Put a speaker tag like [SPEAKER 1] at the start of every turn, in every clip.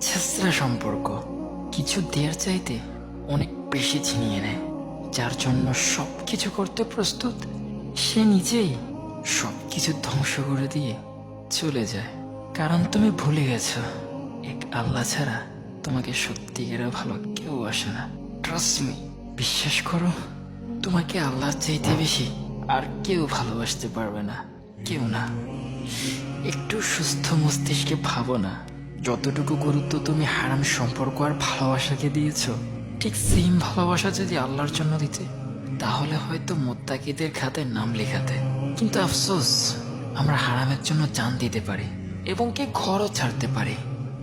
[SPEAKER 1] ছেঁচড়া সম্পর্ক কিছু দেয়ার চাইতে অনেক বেশি ছিনিয়ে নেয়। যার জন্য সব কিছু করতে প্রস্তুত সে নিজেই সব কিছু ধ্বংস করে দিয়ে চলে যায়। কারণ তুমি ভুলে গেছো, এক আল্লাহ ছাড়া তোমাকে সত্যিকারের ভালো কেউ আসে না। ট্রাস্ট মি, বিশ্বাস করো, তোমাকে আল্লাহর চাইতে বেশি আর কেউ ভালোবাসতে পারবে না, কেউ না। একটু সুস্থ মস্তিষ্কে ভাবো না, যতটুকু গুরুত্ব তুমি হারাম সম্পর্ক আর ভালোবাসাকে দিয়েছো, ঠিক সেম ভালোবাসা যদি আল্লাহর জন্য দিতে, তাহলে হয়তো মোত্তাকিদের খাতে নাম লেখাতে। কিন্তু আফসোস, আমরা হারামের জন্য জান দিতে পারি এবং কে ঘরও ছাড়তে পারি,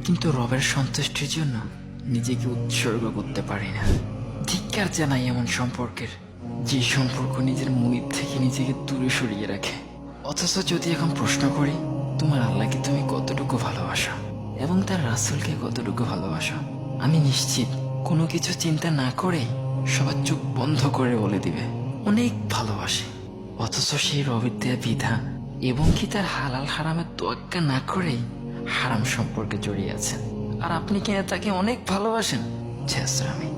[SPEAKER 1] কিন্তু রবের সন্তুষ্টির জন্য নিজেকে উৎসর্গ করতে পারি না। ধিক্কার জানাই এমন সম্পর্কের, যে সম্পর্ক নিজের মুনিব থেকে নিজেকে দূরে সরিয়ে রাখে। অথচ যদি এখন প্রশ্ন করি, তোমার আল্লাহকে তুমি কতটুকু ভালোবাসো এবং তার রাসূলকে কতটুকু ভালোবাসো, আমি নিশ্চিত কোনো কিছু চিন্তা না করে সবার চোখ বন্ধ করে বলে দিবে অনেক ভালোবাসে। অথচ সেই রবের দেয়া বিধান এবং কি তার হালাল হারামের তোয়াক্কা না করেই হারাম সম্পর্কে জড়িয়ে আছেন, আর আপনি কিনা তাকে অনেক ভালোবাসেন। ছেঁচড়ামি।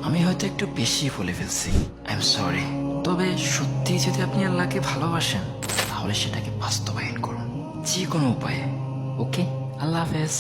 [SPEAKER 1] আমি হয়তো একটু বেশি বলে ফেলছি, আই এম সরি। তবে সত্যি যদি আপনি আল্লাহকে ভালোবাসেন, তাহলে সেটাকে বাস্তবায়ন করুন যে কোনো উপায়ে। ওকে, আল্লাহ হাফেজ।